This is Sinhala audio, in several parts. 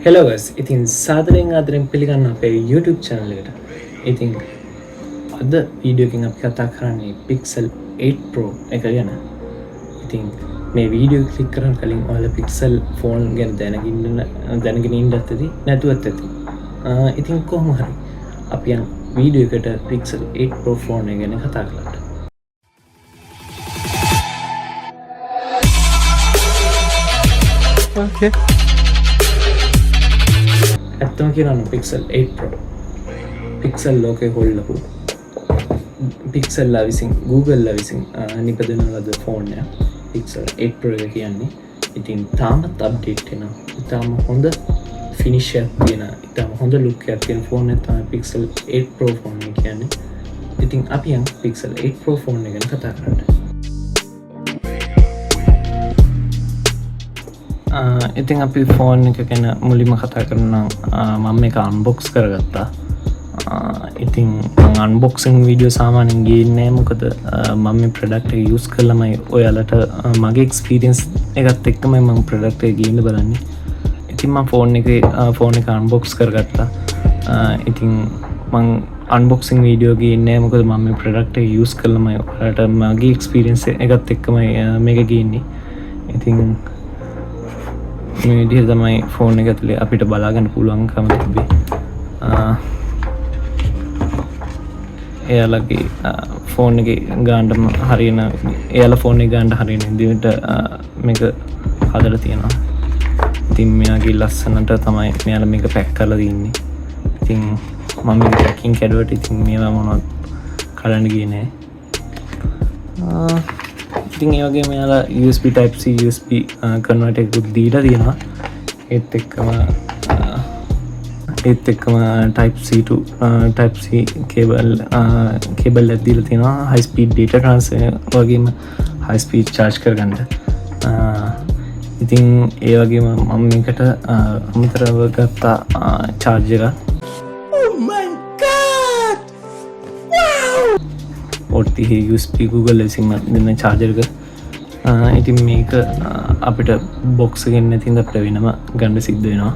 Hello guys, ඉතින් සාදරයෙන් ආදරයෙන් පිළිගන්න අපේ YouTube channel එකට. ඉතින් අද වීඩියෝ එකකින් අපි කතා කරන්නේ Pixel 8 Pro එක ගැන. ඉතින් මේ වීඩියෝ ක්ලික් කරන්න කලින් ඔයාලා Pixel phone ගැන දැනගෙන ඉන්නත් ඇති නැතුවත් ඇති. ඉතින් කොහොම හරි අපි යන වීඩියෝ එකට Pixel 8 Pro phone එක ගැන කතා කරලා. Okay. ඇත්තම කියනනම් Pixel 8 Pro Pixel ලෝකේ හොල්ලපු Pixel ලා විසින් Google ලා විසින් නිපදවන ලද ෆෝන් එක Pixel 8 Pro එක කියන්නේ. ඉතින් තාමත් අප්ඩේට් වෙනවා. ඊටම හොඳ ෆිනිෂ් එකක් තියෙන, ඊටම හොඳ ලුක් එකක් තියෙන ෆෝන් එක තමයි Pixel 8 Pro ෆෝන් එක කියන්නේ. ඉතින් අපි යන් Pixel 8 Pro ෆෝන් එක ගැන කතා කරන්න. ඉතින් අපි ෆෝන් එක ගැන මුලින්ම කතා කරනවා. මම මේක අන්බොක්ස් කරගත්තා. ඉතින් අන්බොක්සිං වීඩියෝ සාමාන්‍යයෙන් ගේන්නේ මොකද මම මේ ප්‍රොඩක්ට් එක යූස් කරලාමයි ඔයාලට මගේ එක්ස්පීරියන්ස් එකත් එක්කමයි මම ප්‍රොඩක්ට් එක ගේන්න බලන්නේ. ඉතින් මම ෆෝන් එක අන්බොක්ස් කරගත්තා. ඉතින් මම අන්බොක්සිං වීඩියෝ ගේන්නේ මොකද මම මේ ප්‍රොඩක්ට් එක යූස් කරලාමයි ඔයාලට මගේ එක්ස්පීරියන්ස් එකත් එක්කමයි මේක ගේන්නේ. ඉතින් මේ විදිහට තමයි ෆෝන් එක ඇතුලේ අපිට බලාගන්න පුළුවන්කම තිබ්බේ. එයාලගේ ෆෝන් එකේ ගානට හරියන එයාලා ෆෝන් එක ගානට හරියන විදිහට මේක හදලා තියෙනවා. ඉතින් මෙයාගේ ලස්සනට තමයි මෙයාලා මේක පැක් කරලා තින්නේ. ඉතින් මම මේක පැකින් කැඩුවට ඉතින් මේවා මොනවද කඩන්න ගියේ නෑ. ඉතින් ඒ වගේ මෙයාලා USB type C USB converter එකකුත් දීලා තියෙනවා. ඒත් එක්කම type C to type C cable එකක් දීලා තියෙනවා. high speed data transfer වගේම high speed charge කරගන්න. ඉතින් ඒ වගේම මම මේකට අමතරව ගත්තා charger එක. Oh my god! Wow! පොට්ටි USB Google ලෙසින් දෙන charger එක. ඉතින් මේක අපිට box එකෙන් නැතිනම් අපිට වෙනම ගන්න සිද්ධ වෙනවා.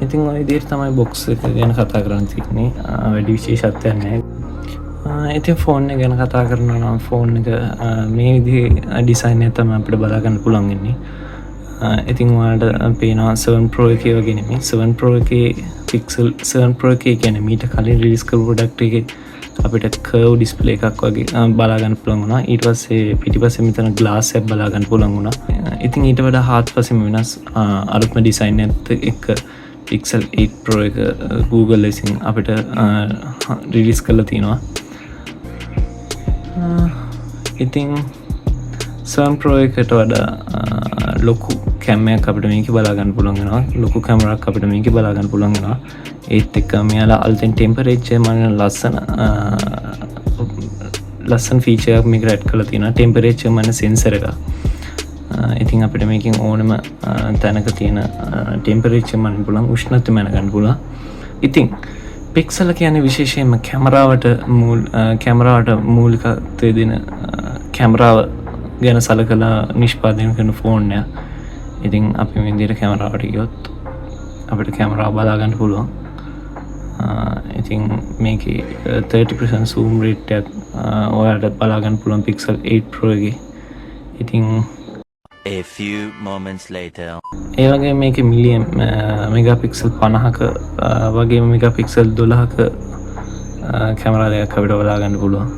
ඉතින් ඔය විදිහට තමයි box එක ගැන කතා කරන්න තියෙන්නේ. වැඩි විශේෂත්වයක් නැහැ. ඉතින් ෆෝන් එක ගැන කතා කරනවා නම් ෆෝන් එක මේ විදිහේ ඩිසයින් එක තමයි අපිට බලා ගන්න පුළුවන් වෙන්නේ. ඉතින් ඔයාලට පේනවා 7 Pro එකේ වගේ නෙමෙයි. 7 Pro එකේ Pixel 7 Pro එකේ කියන්නේ මීට කලින් රිලීස් කරපු ප්‍රොඩක්ට් එකේ අපිට කර්ව් ඩිස්ප්ලේ එකක් වගේ බලා ගන්න පුළුවන් වුණා. ඊට පස්සේ පිටිපස්සේ මෙතන ග්ලාස් එකක් බලා ගන්න පුළුවන් වුණා. ඉතින් ඊට වඩා හාත්පසින්ම වෙනස් අලුත්ම ඩිසයින් එකත් එක්ක Pixel 8 Pro එක Google ලෙසින් අපිට රිලීස් කරලා තිනවා. ඉතින් 7 Pro එකට වඩා ලොකු කැමරාවක් අපිට මේකේ බලා ගන්න පුළුවන් වෙනවා. ලොකු කැමරාවක් අපිට මේකේ බලා ගන්න පුළුවන් වෙනවා. ඒත් එක්ක මෙයාලා අලුතෙන් ටෙම්පරේචර් මන ලස්සන ෆීචර් එකක් මේකට ඇඩ් කරලා තියෙනවා. ටෙම්පරේචර් මන සෙන්සර් එක. ඉතින් අපිට මේකෙන් ඕනම තැනක තියෙන ටෙම්පරේචර් මන පුළුවන්, උෂ්ණත්වය මන ගන්න පුළුවන්. ඉතින් Pixel කියන්නේ විශේෂයෙන්ම කැමරාවට මූලිකත්වය දෙන කැමරාව ගැන සලකලා නිෂ්පාදනය කරන ෆෝන් එක. ඉතින් අපි මේ විදිහට කැමරාවට ගියොත් අපිට කැමරාව බලා ගන්න පුළුවන්. ඉතින් මේකේ 30% zoom rate එකක් ඔයාලට බලා ගන්න පුළුවන් Pixel 8 Pro එකේ. ඉතින් a few moments later ඒ වගේ මේකේ මිලියන් මෙගාපික්සල් 50ක වගේම මෙගාපික්සල් 12ක කැමරා දෙකක් අපිට බලා ගන්න පුළුවන්.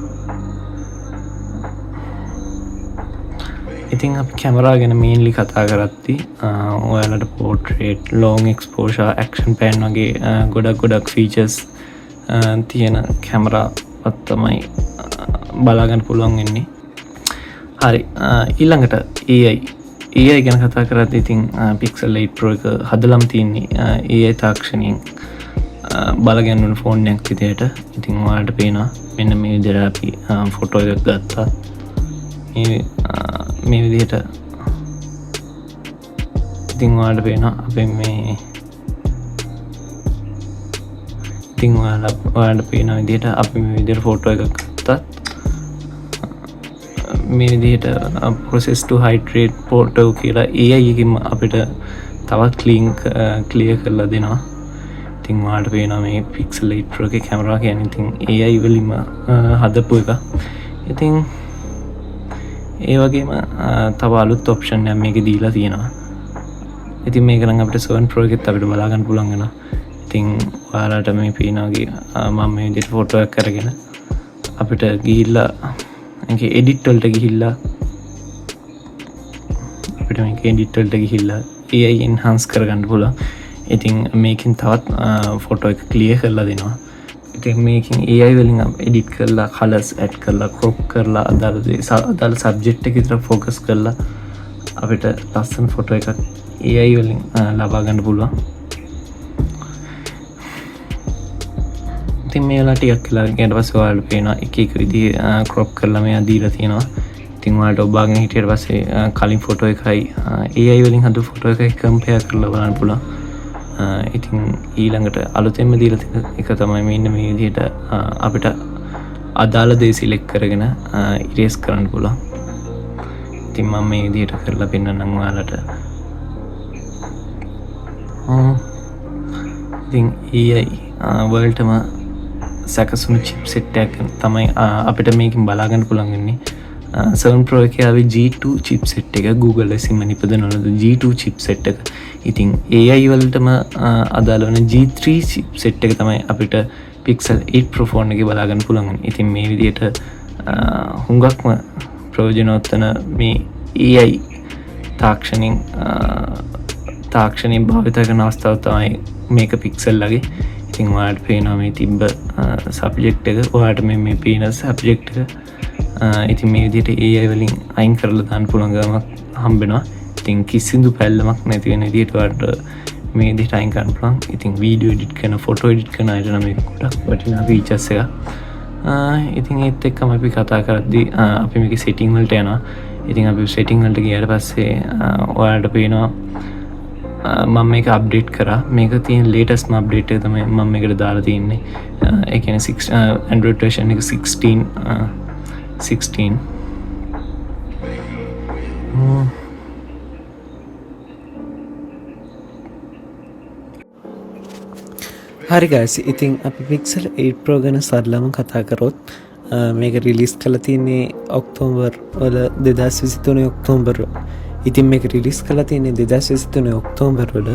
ඉතින් අපි කැමරා ගැන මේන්ලි කතා කරද්දී ඔයාලට පෝර්ට්‍රේට්, ලොං එක්ස්පෝෂර්, ඇක්ෂන් පෑන් වගේ ගොඩක් ෆීචර්ස් තියෙන කැමරාවක් තමයි බලා ගන්න පුළුවන් වෙන්නේ. හරි, ඊළඟට AI ගැන කතා කරද්දී ඉතින් Pixel 8 Pro එක හදලම තියෙන්නේ AI තාක්ෂණයෙන් බලගන්න ෆෝන් එකක් විදිහට. ඉතින් ඔයාලට පේනවා මෙන්න මේ විදිහට අපි ෆොටෝ එකක් ගත්තා. මේ විදිහට ඉතින් ඔයාලට පේනවා අපි මේ ඉතින් ඔයාලට පේන විදිහට අපි මේ විදිහට ෆොටෝ එකක් ගත්තත් මේ විදිහට process to hydrate photo කියලා AI එකකින් අපිට තවත් ක්ලියර් කරලා දෙනවා. ඉතින් ඔයාලට පේනවා මේ Pixel 8 Pro එකේ කැමරා කියන්නේ ඉතින් AI වලින්ම හදපු එක. ඉතින් ඒ වගේම තව අලුත් ඔප්ෂන් එකක් මේකේ දීලා තියෙනවා. ඉතින් මේක නම් අපිට 7 Pro එකෙත් අපිට බලා ගන්න පුළුවන් වෙනවා. ඉතින් ඔයාලට මේ පේනවාගේ මම මේ විදිහට ෆොටෝ එකක් අරගෙන අපිට ගිහිල්ලා මේකේ එඩිට් වලට ගිහිල්ලා අපිට මේකේ එඩිට් වලට ගිහිල්ලා AI enhance කරගන්න පුළුවන්. ඉතින් මේකෙන් තවත් ෆොටෝ එක ක්ලියර් කරලා දෙනවා. ඉතින් මේකෙන් AI වලින් එඩිට් කරලා කලර්ස් ඇඩ් කරලා ක්‍රොප් කරලා අදාළ සබ්ජෙක්ට් එක විතර ફોකස් කරලා අපිට ලස්සන ෆොටෝ එකක් AI වලින් ලබා ගන්න පුළුවන්. ඉතින් මේලා ටිකක් කියලා ඊට පස්සේ ඔයාලට පේනවා එක එක විදිහේ ක්‍රොප් කරලා මේවා දීලා තියෙනවා. ඉතින් ඔයාලට ඔබාගෙන හිටියට පස්සේ කලින් ෆොටෝ එකයි AI වලින් හදපු ෆොටෝ එකයි කම්පෙයාර් කරලා බලන්න පුළුවන්. ඉතින් ඊළඟට අලුතෙන්ම දීලා තියෙන එක තමයි මෙන්න මේ විදිහට අපිට අදාළ දේ සිලෙක්ට් කරගෙන ඉරේස් කරන්න පුළුවන්. ඉතින් මම මේ විදිහට කරලා පෙන්නන්නම් ඔයාලට. ඉතින් AI වර්ල්ඩ්ටම සැකසුණු චිප්සෙට් එකක් තමයි අපිට මේකෙන් බලා ගන්න පුළුවන් වෙන්නේ. 7 Pro එකේ ආවේ G2 chipset එක Google ලෙසින්ම නිපදවන G2 chipset එක. ඉතින් AI වලටම අදාළ වෙන G3 chipset එක තමයි අපිට Pixel 8 Pro phone එකේ බලා ගන්න පුළුවන් වෙන්නේ. ඉතින් මේ විදිහට හුඟක්ම ප්‍රයෝජනවත් වෙන මේ AI තාක්ෂණයෙන් භාවිත කරන අවස්ථාව තමයි මේක Pixel ලගේ. ඉතින් ඔයාලට පේනවා මේ තිබ්බ සබ්ජෙක්ට් එක. ඔයාලට මේ පේන සබ්ජෙක්ට් එක ඉතින් මේ විදිහට AI වලින් අයින් කරලා දාන්න පුළුවන් ගමක් හම්බෙනවා. ඉතින් කිසිදු පැල්ලමක් නැති වෙන විදිහට ඔයාලට මේ විදිහට අයින් කරන්න පුළුවන්. ඉතින් වීඩියෝ එඩිට් කරන, ෆොටෝ එඩිට් කරන අයට නම් මේක ගොඩක් වටිනා ෆීචර්ස් එකක්. ඉතින් ඒත් එක්කම අපි කතා කරද්දී අපි මේකේ සෙටින් වලට යනවා. ඉතින් අපි සෙටින් වලට ගියාට පස්සේ ඔයාලට පේනවා මම මේක අප්ඩේට් කරා. මේක තියෙන ලේටස්ට්ම අප්ඩේට් එක තමයි මම මේකට දාලා තියෙන්නේ. ඒ කියන්නේ Android version එක 16. හරි guys, ඉතින් අපි Pixel 8 Pro ගැන සරලව කතා කරොත් මේක රිලීස් කරලා තියෙන්නේ ඔක්තෝබර් වල 2023 ඔක්තෝබර්. ඉතින් මේක රිලීස් කරලා තියෙන්නේ 2023 ඔක්තෝබර් වල.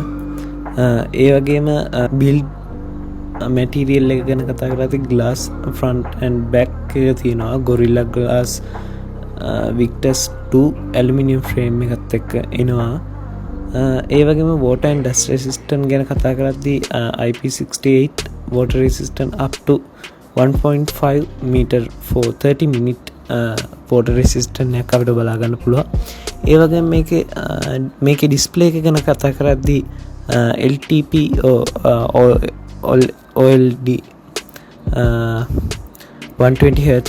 ඒ වගේම බිල්ඩ් මැටීරියල් එක ගැන කතා කරද්දී glass front and back එක තියෙනවා. Gorilla Glass Victus 2 aluminium frame එකත් එක්ක එනවා. ඒ වගේම water and dust resistant ගැන කතා කරද්දී IP68 water resistant up to 1.5 meter for 30 minute water resistant එකක් අපිට බලා ගන්න පුළුවන්. ඒ වගේම මේකේ display එක ගැන කතා කරද්දී LTP OLED 120Hz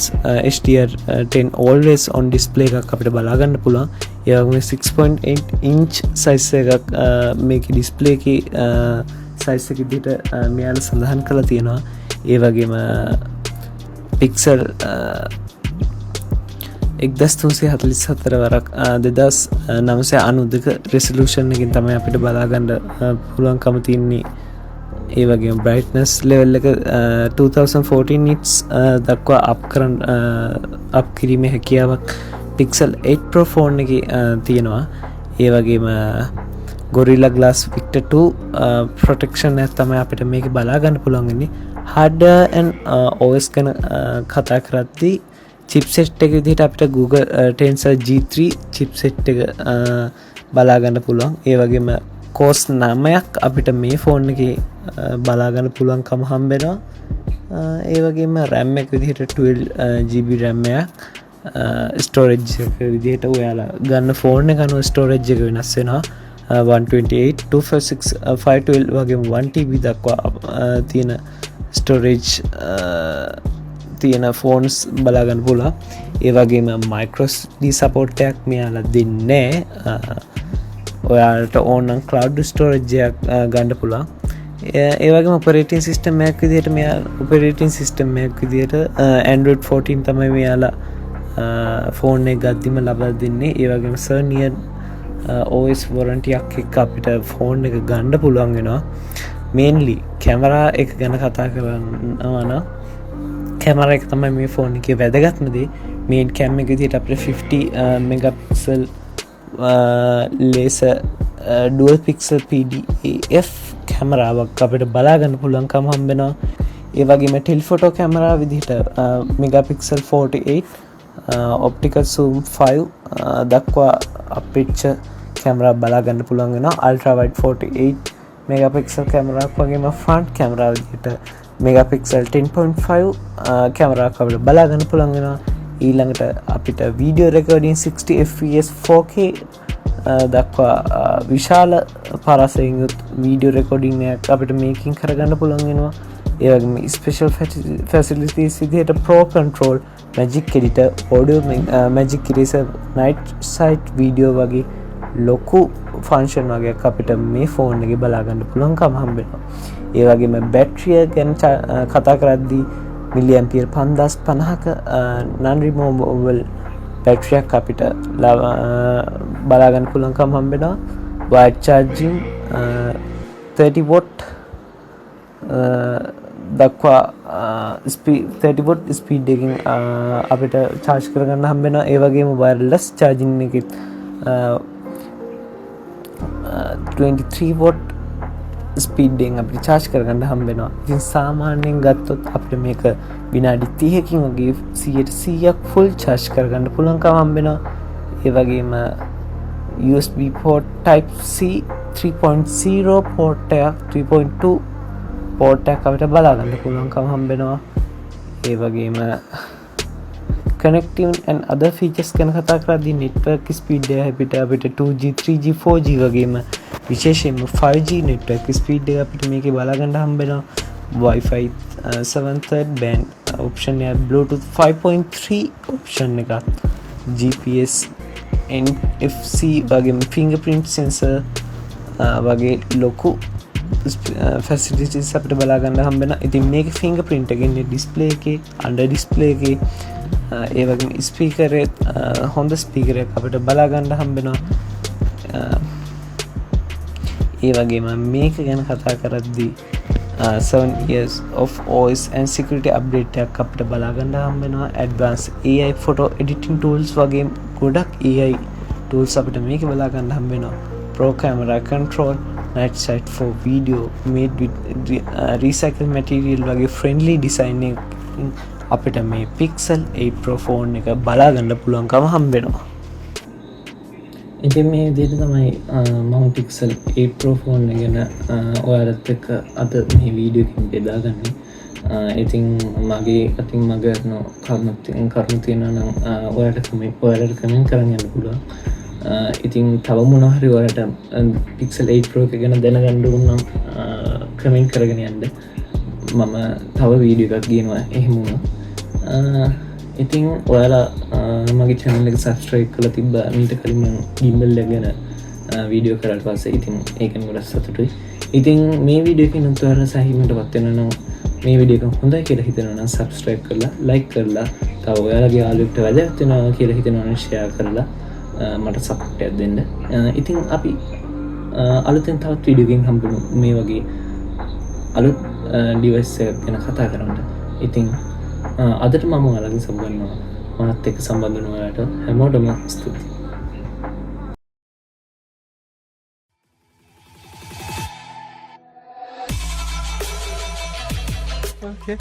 HDR10 always on display එකක් අපිට බලා ගන්න පුළුවන්. ඒ වගේම 6.8 inch size එකක් මේකේ display එකේ size එක විදිහට මෙයාලා සඳහන් කරලා තියෙනවා. ඒ වගේම pixel 1344 වරක් 2992 resolution එකකින් තමයි අපිට බලා ගන්න පුළුවන්කම තියෙන්නේ. ඒ වගේම brightness level එක 2014 nits දක්වා අප් කිරීමේ හැකියාවක් Pixel 8 Pro phone එකේ තියෙනවා. ඒ වගේම Gorilla Glass Victus 2 protection එක තමයි අපිට මේක බලා ගන්න පුළුවන් වෙන්නේ. hardware and OS ගැන කතා කරද්දී chipset එක විදිහට අපිට Google Tensor G3 chipset එක බලා ගන්න පුළුවන්. ඒ වගේම කෝස් 9ක් අපිට මේ ෆෝන් එකේ බලා ගන්න පුළුවන්කම හම්බෙනවා. ඒ වගේම RAM එක විදිහට 12GB RAM එකක් storage එක විදිහට ඔයාලා ගන්න ෆෝන් එක අනුව storage එක වෙනස් වෙනවා. 128 256 512 වගේම 1TB දක්වා තියෙන storage තියෙන ෆෝන්ස් බලා ගන්න පුළුවන්. ඒ වගේම microSD support එකක් මෙයාලා දෙන්නේ නැහැ. ඔයාලට ඕනනම් cloud storage එකක් ගන්න පුළුවන්. ඒ වගේම operating system එකක් විදිහට මෙයා operating system එකක් විදිහට Android 14 තමයි මෙයාලා ෆෝන් එක ගද්දිම ලබා දෙන්නේ. ඒ වගේම සර්නියර් OS වොරන්ටියක් එක්ක අපිට ෆෝන් එක ගන්න පුළුවන් වෙනවා. මේන්ලි කැමරා එක ගැන කතා කරනවා නම් කැමරා එක තමයි මේ ෆෝන් එකේ වැදගත්ම දේ. මේන් කැම් එක විදිහට අපිට 50 megapixel laser dual pixel PDAF කැමරාවක් අපිට බලාගන්න පුළුවන්කම හම්බෙනවා. ඒ වගේම ටෙලිෆොටෝ කැමරා විදිහට මෙගාපික්සල් 48 ඔප්ටිකල් zoom 5 දක්වා අපිච්චර් කැමරා බලාගන්න පුළුවන් වෙනවා. අල්ට්‍රා වයිඩ් 48 මෙගාපික්සල් කැමරාවක් වගේම ෆ්‍රන්ට් කැමරා විදිහට මෙගාපික්සල් 10.5 කැමරාවක් අපිට බලාගන්න පුළුවන් වෙනවා. ඊළඟට අපිට වීඩියෝ රෙකෝඩින් 60 fps 4K දක්වා විශාල පරසයෙන් යුත් වීඩියෝ රෙකෝඩින් එකක් අපිට මේකින් කරගන්න පුළුවන් වෙනවා. ඒ වගේම ස්පෙෂල් ෆැසිලිටිස් විදිහට Pro Control, Magic Editor, Audio Magic Eraser, Night Sight Video වගේ ලොකු ෆන්ක්ෂන් වගේක් අපිට මේ ෆෝන් එකේ බලාගන්න පුළුවන්කම හම්බෙනවා. ඒ වගේම බැටරිය ගැන කතා කරද්දී මිලි ඇම්පියර් 5050ක non removable බැටරියක් අපිට බලාගන්න පුළුවන්කම හම්බෙනවා. wire charging 30 watt දක්වා ස්පීඩ් 30 watt ස්පීඩ් එකකින් අපිට charge කරගන්න හම්බෙනවා. ඒ වගේම wireless charging එකෙත් 23 watt ස්පීඩ් එකෙන් අපිට charge කරගන්න හම්බෙනවා. ඉතින් සාමාන්‍යයෙන් ගත්තොත් අපිට මේක විනාඩි 30කින් වගේ 100%ක් full charge කරගන්න පුළුවන්කම හම්බෙනවා. ඒ වගේම USB port type C 3.0 port එකක් 3.2 port එකක් අපිට බලාගන්න පුළුවන්කම හම්බෙනවා. ඒ වගේම connecting and other features ගැන කතා කරද්දී network speed එක අපිට 2G 3G 4G වගේම විශේෂයෙන්ම 5G network speed එක අපිට මේකේ බලාගන්න හම්බෙනවා. Wi-Fi 7/3 band option එක, Bluetooth 5.3 option එකක්, GPS, NFC වගේම fingerprint sensor වගේ ලොකු facilities අපිට බලාගන්න හම්බෙනවා. ඉතින් මේක fingerprint එකේ display එකේ under display එකේ ඒ වගේම ස්පීකර් එක හොඳ ස්පීකර් එකක් අපිට බලාගන්න හම්බෙනවා. ඒ වගේම මේක ගැන කතා කරද්දී 7 years of OS and security update එකක් අපිට බලාගන්න හම්බෙනවා. advanced AI photo editing tools වගේ ගොඩක් AI tools අපිට මේක බලාගන්න හම්බෙනවා. Pro camera control, night sight for video, made with recycled material වගේ friendly design එකකින් අපිට මේ Pixel 8 Pro phone එක බලාගන්න පුළුවන්කම හම්බෙනවා. ඉතින් මේ විදිහට තමයි මම Pixel 8 Pro phone එක ගැන ඔයාලත් එක්ක අද මේ වීඩියෝ එකකින් බෙදාගන්නේ. ඉතින් මගේ අතින් මගේ කරුණු තියෙනවා නම් ඔයාලට කමෙන්ට් කරන්න යන්න පුළුවන්. ඉතින් තව මොනවා හරි ඔයාලට Pixel 8 Pro එක ගැන දැනගන්න ඕන නම් කමෙන්ට් කරගෙන යන්න. මම තව වීඩියෝ එකක් ගේනවා එහෙම වුණා. ඉතින් ඔයාලා මගේ channel එක subscribe කරලා තිබ්බා මීට කලින් මම gimbal එක ගැන වීඩියෝ කරලා පස්සේ. ඉතින් ඒකෙන් ගොඩක් සතුටුයි. ඉතින් මේ වීඩියෝ එකෙන් ඔයාලා සහීමටපත් වෙනවා නම් මේ වීඩියෝ එක හොඳයි කියලා හිතනවා නම් subscribe කරලා like කරලා තව ඔයාලගේ යාළුවෙක්ට වැදගත් වෙනවා කියලා හිතනවා නම් share කරලා මට support එකක් දෙන්න. ඉතින් අපි අලුතෙන් තවත් වීඩියෝ එකකින් හම්බෙමු මේ වගේ අලුත් device එකක් ගැන කතා කරන්න. ඉතින් අදට මම ඔයාලගෙන් සම්බන්ධ මාත් එක්ක සම්බන්ධ වෙන ඔයාලට හැමෝටම ස්තුතියි. Okay.